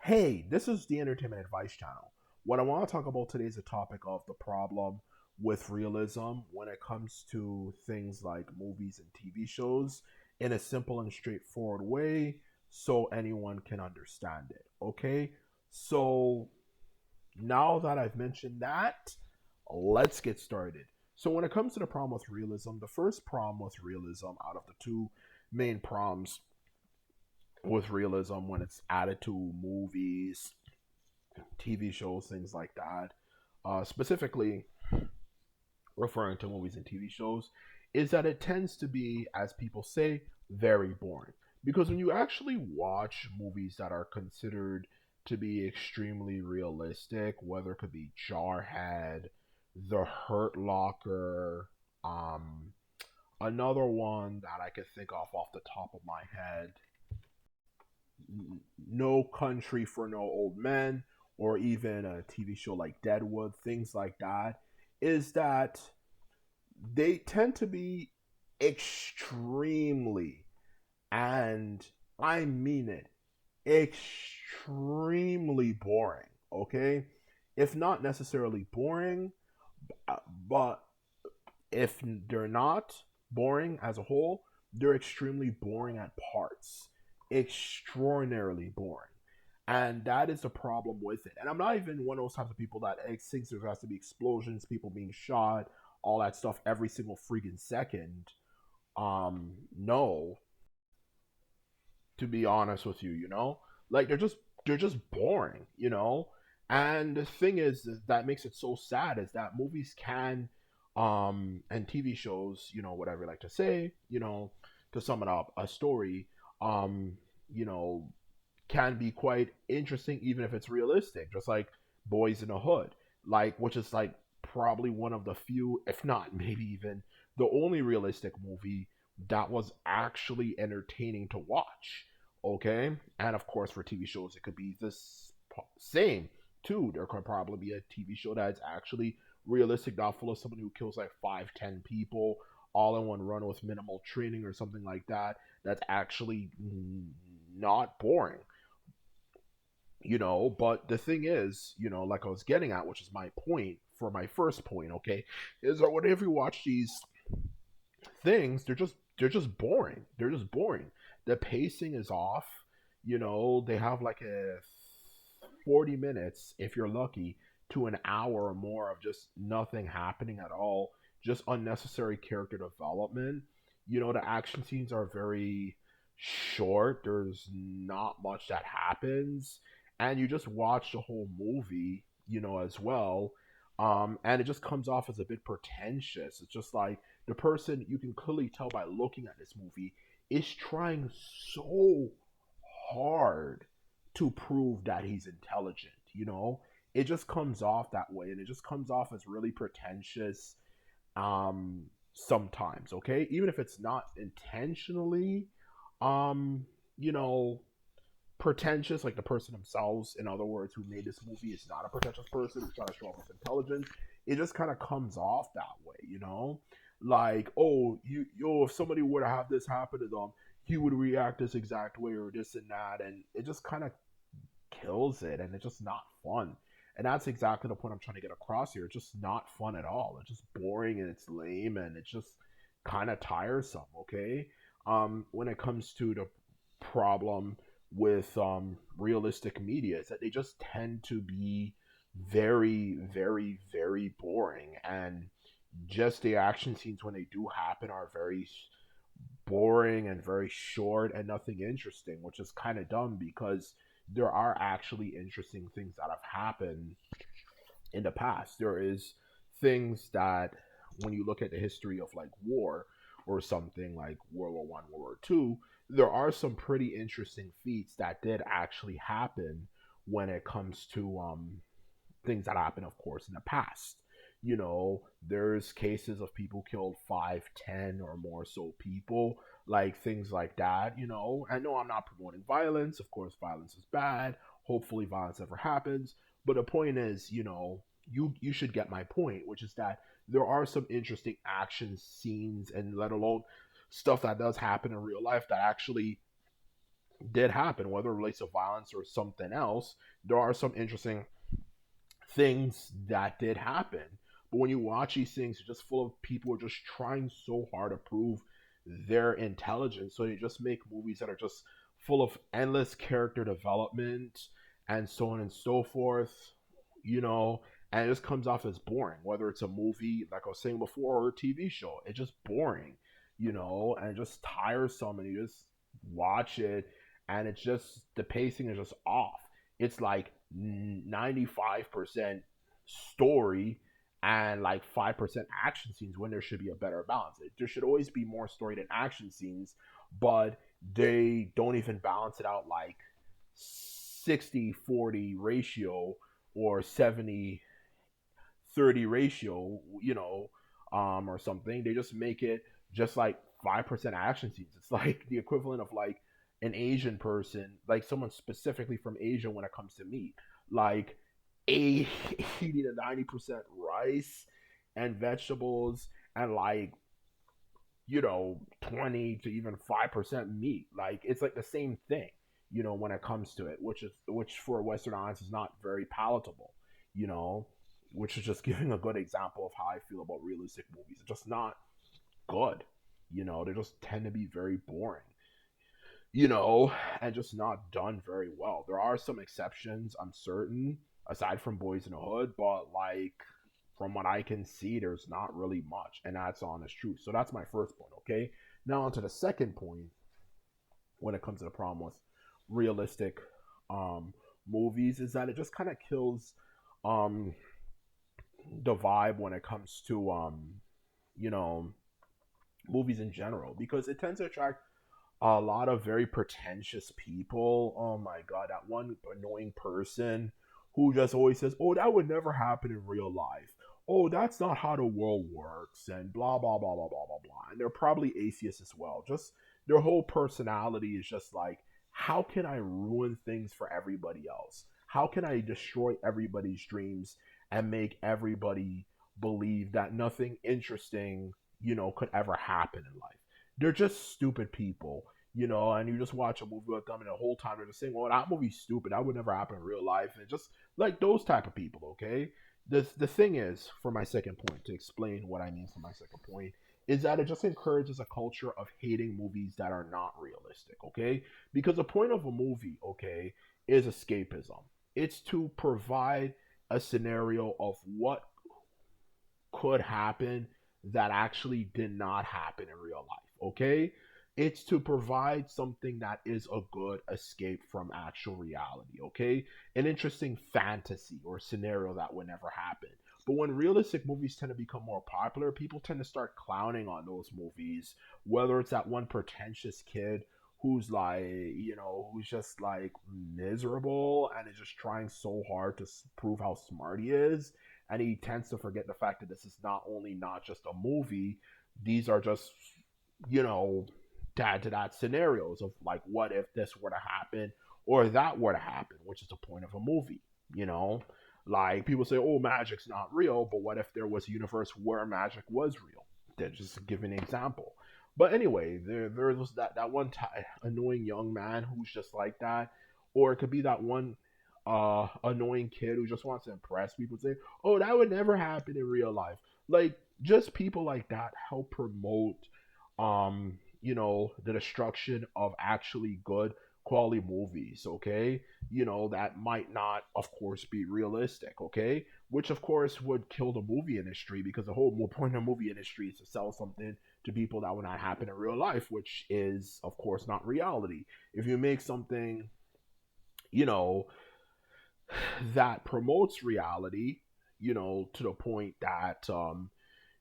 Hey, this is the Entertainment Advice Channel. What I want to talk about today is the topic of the problem with realism when it comes to things like movies and TV shows in a simple and straightforward way so anyone can understand it. Okay? So now that I've mentioned that, let's get started. So, when it comes to the problem with realism, the first problem with realism out of the two main problems with realism when it's added to movies, TV shows, things like that, specifically referring to movies and TV shows, is that it tends to be, as people say, very boring. Because when you actually watch movies that are considered to be extremely realistic, whether it could be Jarhead, The Hurt Locker, another one that I could think of off the top of my head, No Country for No Old Men, or even a TV show like Deadwood, things like that, is that they tend to be extremely, and I mean it, extremely boring, okay? If not necessarily boring, but if they're not boring as a whole, they're extremely boring at parts. Extraordinarily boring. And that is the problem with it. And I'm not even one of those types of people that thinks there has to be explosions, people being shot, all that stuff every single freaking second. No, to be honest with you. Like they're just boring. And the thing is that makes it so sad is that movies can and TV shows, whatever you like to say, to sum it up, a story, um, you know, can be quite interesting even if it's realistic, just like Boys in the Hood, like which is like probably one of the few, if not maybe even the only realistic movie that was actually entertaining to watch. Okay, and of course for TV shows it could be this same too. There could probably be a TV show that's actually realistic, not full of someone who kills like 5, 10 people all in one run with minimal training or something like that. That's actually not boring. But the thing is, like I was getting at, which is my point for my first point, okay, is that whenever you watch these things, they're just boring. They're just boring. The pacing is off. They have like a 40 minutes, if you're lucky, to an hour or more of just nothing happening at all, just unnecessary character development. The action scenes are very short. There's not much that happens, and you just watch the whole movie, as well. And it just comes off as a bit pretentious. It's just like the person, you can clearly tell by looking at this movie, is trying so hard to prove that he's intelligent. It just comes off that way, and it just comes off as really pretentious, sometimes, okay, even if it's not intentionally, um you know pretentious, like the person themselves, in other words, who made this movie is not a pretentious person who's trying to show off his intelligence. It just kind of comes off that way. Like, oh, if somebody were to have this happen to them, he would react this exact way or this and that, and it just kind of kills it, and it's just not fun. And that's exactly the point I'm trying to get across here. It's just not fun at all. It's just boring and it's lame and it's just kind of tiresome, okay? When it comes to the problem with realistic media is that they just tend to be very, very, very boring, and just the action scenes when they do happen are very boring and very short and nothing interesting, which is kind of dumb because there are actually interesting things that have happened in the past. There is things that, when you look at the history of like war or something like World War I, World War II, there are some pretty interesting feats that did actually happen when it comes to things that happened, of course, in the past. There's cases of people killed 5, 10, or more so people, like things like that. I know I'm not promoting violence. Of course, violence is bad. Hopefully, violence never happens. But the point is, you should get my point, which is that there are some interesting action scenes, and let alone stuff that does happen in real life that actually did happen, whether it relates to violence or something else. There are some interesting things that did happen. But when you watch these things, it's just full of people who are just trying so hard to prove their intelligence. So they just make movies that are just full of endless character development and so on and so forth, you know, and it just comes off as boring, whether it's a movie, like I was saying before, or a TV show. It's just boring, and just tiresome, and you just watch it, and it's just the pacing is just off. It's like 95% story and like 5% action scenes when there should be a better balance. There should always be more story than action scenes, but they don't even balance it out like 60-40 ratio or 70-30 ratio, or something. They just make it just like 5% action scenes. It's like the equivalent of like an Asian person, like someone specifically from Asia when it comes to meat. Like 80 to 90% rice and vegetables, and like 20 to even 5% meat. Like it's like the same thing, when it comes to it, which for Western audience is not very palatable, you know, which is just giving a good example of how I feel about realistic movies. It's just not good. They just tend to be very boring, and just not done very well. There are some exceptions, I'm certain, aside from Boys in the Hood, but like from what I can see, there's not really much, and that's honest truth. So that's my first point. Okay, now on to the second point. When it comes to the problem with realistic movies, is that it just kind of kills um, the vibe when it comes to you know movies in general, because it tends to attract a lot of very pretentious people. Oh my god, that one annoying person who just always says, "Oh, that would never happen in real life. Oh, that's not how the world works," and blah blah blah blah blah blah blah. And they're probably atheists as well. Just their whole personality is just like, how can I ruin things for everybody else? How can I destroy everybody's dreams and make everybody believe that nothing interesting, could ever happen in life? They're just stupid people, and you just watch a movie with them, and the whole time they're just saying, "Well, that movie's stupid. That would never happen in real life," and just like those type of people. Okay, the thing is, for my second point, to explain what I mean for my second point, is that it just encourages a culture of hating movies that are not realistic. Okay, because the point of a movie, okay, is escapism. It's to provide a scenario of what could happen that actually did not happen in real life. Okay, it's to provide something that is a good escape from actual reality. Okay, an interesting fantasy or scenario that would never happen. But when realistic movies tend to become more popular, people tend to start clowning on those movies, whether it's that one pretentious kid who's like, who's just like miserable and is just trying so hard to prove how smart he is, and he tends to forget the fact that this is not just a movie. These are just, you know that to that scenarios of like, what if this were to happen or that were to happen, which is the point of a movie. you know like people say, oh, magic's not real, but what if there was a universe where magic was real? That's just to give an example. But anyway, there was that one annoying young man who's just like that, or it could be that one annoying kid who just wants to impress people, say, "Oh, that would never happen in real life." Like, just people like that help promote, the destruction of actually good quality movies. Okay, that might not, of course, be realistic. Okay, which of course would kill the movie industry, because the whole point of the movie industry is to sell something to people that would not happen in real life, which is, of course, not reality. If you make something, you know that promotes reality, to the point that,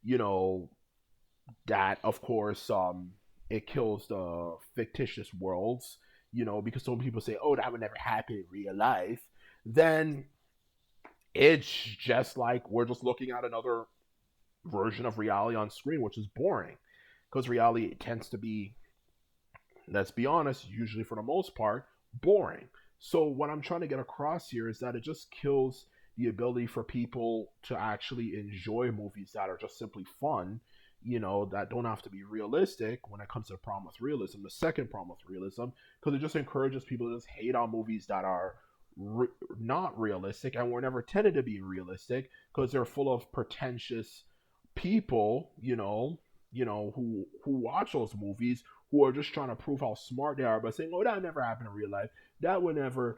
you know, that of course, it kills the fictitious worlds, because some people say, "Oh, that would never happen in real life," then it's just like we're just looking at another version of reality on screen, which is boring, because reality tends to be, let's be honest, usually for the most part, boring. So what I'm trying to get across here is that it just kills the ability for people to actually enjoy movies that are just simply fun, that don't have to be realistic when it comes to the problem with realism. The second problem with realism, because it just encourages people to just hate on movies that are re- not realistic and were never intended to be realistic, because they're full of pretentious people, who watch those movies, who are just trying to prove how smart they are by saying, "Oh, that never happened in real life. That would never,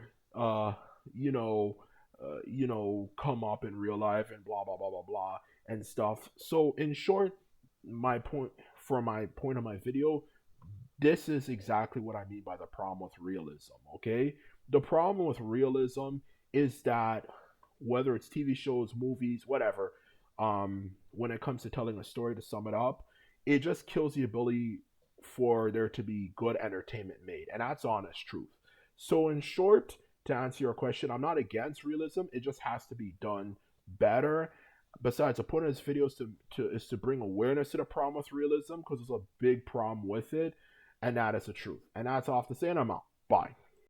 you know, come up in real life," and blah blah blah blah blah and stuff. So, in short, my point of my video, this is exactly what I mean by the problem with realism. Okay, the problem with realism is that whether it's TV shows, movies, whatever, when it comes to telling a story, to sum it up, it just kills the ability for there to be good entertainment made, and that's honest truth. So, in short, to answer your question, I'm not against realism. It just has to be done better. Besides, the point of this video is to bring awareness to the problem with realism, because there's a big problem with it, and that is the truth. And that's all I have to say, and I'm out. Bye.